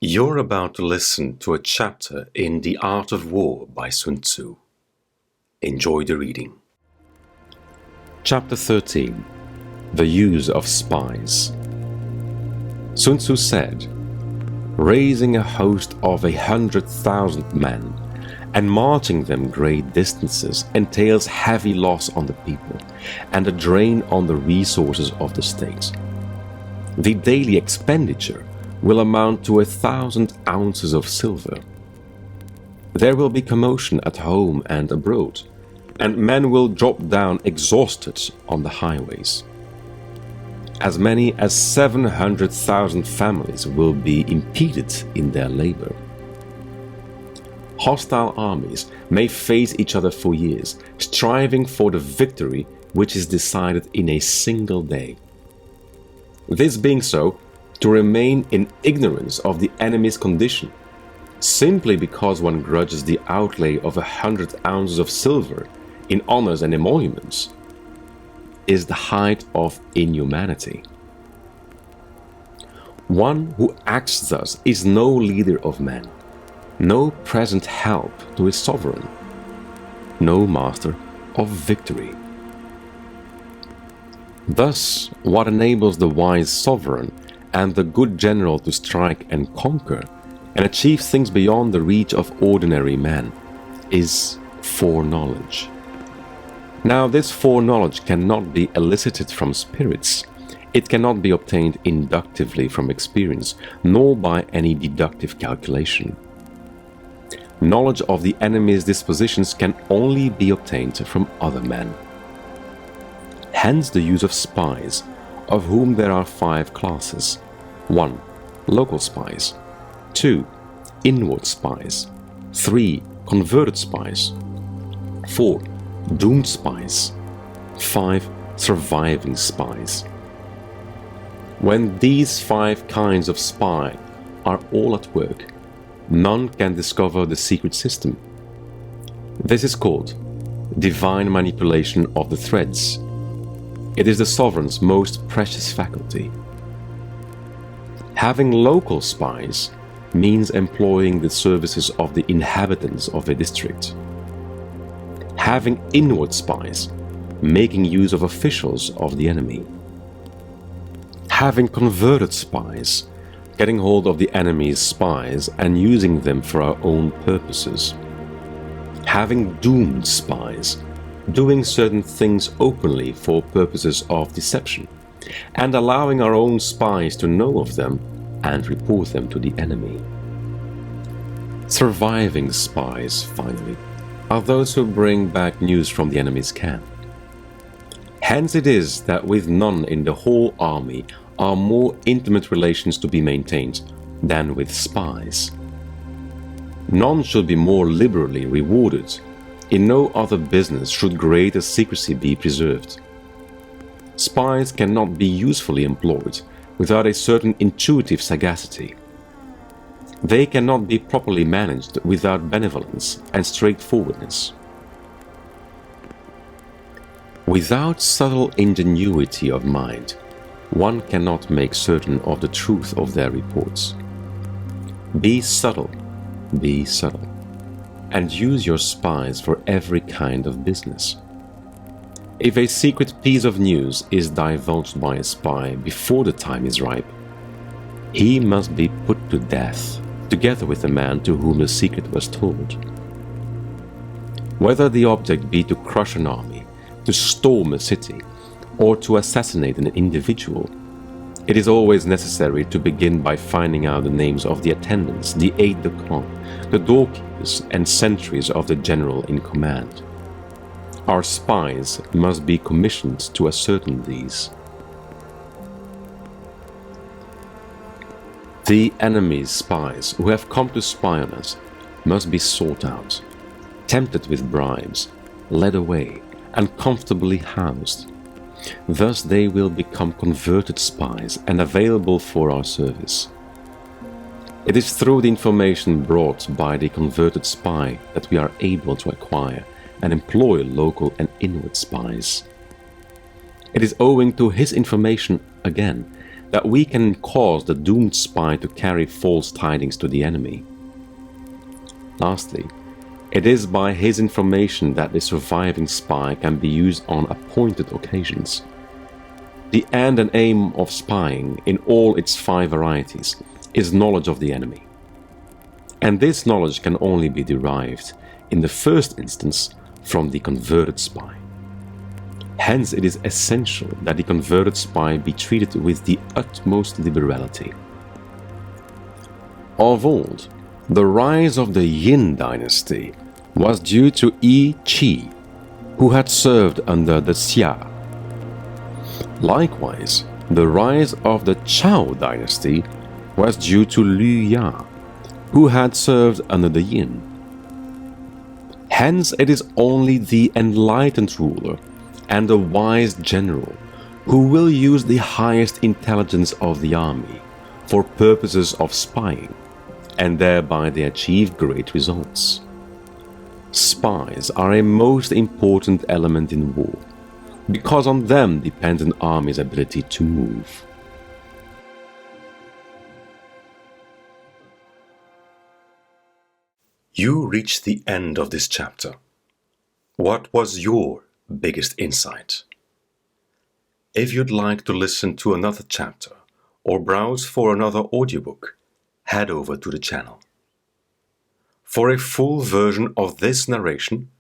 You're about to listen to a chapter in The Art of War by Sun Tzu. Enjoy the reading. Chapter 13. The Use of Spies. Sun Tzu said, "Raising a host of 100,000 men and marching them great distances entails heavy loss on the people and a drain on the resources of the state. The daily expenditure will amount to 1,000 ounces of silver. There will be commotion at home and abroad, and men will drop down exhausted on the highways. As many as 700,000 families will be impeded in their labor. Hostile armies may face each other for years, striving for the victory which is decided in a single day. This being so, to remain in ignorance of the enemy's condition, simply because one grudges the outlay of 100 ounces of silver in honors and emoluments, is the height of inhumanity. One who acts thus is no leader of men, no present help to his sovereign, no master of victory. Thus, what enables the wise sovereign and the good general to strike and conquer and achieve things beyond the reach of ordinary men is foreknowledge. Now, this foreknowledge cannot be elicited from spirits. It cannot be obtained inductively from experience, nor by any deductive calculation. Knowledge of the enemy's dispositions can only be obtained from other men. Hence the use of spies, of whom there are 5 classes. 1. Local spies. 2. Inward spies. 3. Converted spies. 4. Doomed spies. 5. Surviving spies. When these 5 kinds of spy are all at work, none can discover the secret system. This is called divine manipulation of the threads. It is the sovereign's most precious faculty. Having local spies means employing the services of the inhabitants of a district. Having inward spies, making use of officials of the enemy. Having converted spies, getting hold of the enemy's spies and using them for our own purposes. Having doomed spies, doing certain things openly for purposes of deception, and allowing our own spies to know of them and report them to the enemy. Surviving spies, finally, are those who bring back news from the enemy's camp. Hence it is that with none in the whole army are more intimate relations to be maintained than with spies. None should be more liberally rewarded. In no other business should greater secrecy be preserved. Spies cannot be usefully employed without a certain intuitive sagacity. They cannot be properly managed without benevolence and straightforwardness. Without subtle ingenuity of mind, one cannot make certain of the truth of their reports. Be subtle, and use your spies for every kind of business. If a secret piece of news is divulged by a spy before the time is ripe, he must be put to death, together with the man to whom the secret was told. Whether the object be to crush an army, to storm a city, or to assassinate an individual, it is always necessary to begin by finding out the names of the attendants, the aides-de-camp, the doorkeepers and sentries of the general in command. Our spies must be commissioned to ascertain these. The enemy's spies who have come to spy on us must be sought out, tempted with bribes, led away, and comfortably housed. Thus they will become converted spies and available for our service. It is through the information brought by the converted spy that we are able to acquire and employ local and inward spies. It is owing to his information, again, that we can cause the doomed spy to carry false tidings to the enemy. Lastly, it is by his information that the surviving spy can be used on appointed occasions. The end and aim of spying, in all its 5 varieties, is knowledge of the enemy. And this knowledge can only be derived, in the first instance, from the converted spy. Hence, it is essential that the converted spy be treated with the utmost liberality. Of old, the rise of the Yin dynasty was due to Yi Qi, who had served under the Xia. Likewise, the rise of the Zhao dynasty was due to Liu Ya, who had served under the Yin. Hence, it is only the enlightened ruler and the wise general who will use the highest intelligence of the army for purposes of spying, and thereby they achieve great results. Spies are a most important element in war, because on them depends an army's ability to move. You reached the end of this chapter. What was your biggest insight? If you'd like to listen to another chapter or browse for another audiobook, head over to the channel. For a full version of this narration,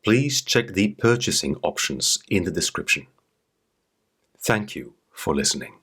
please check the purchasing options in the description. Thank you for listening.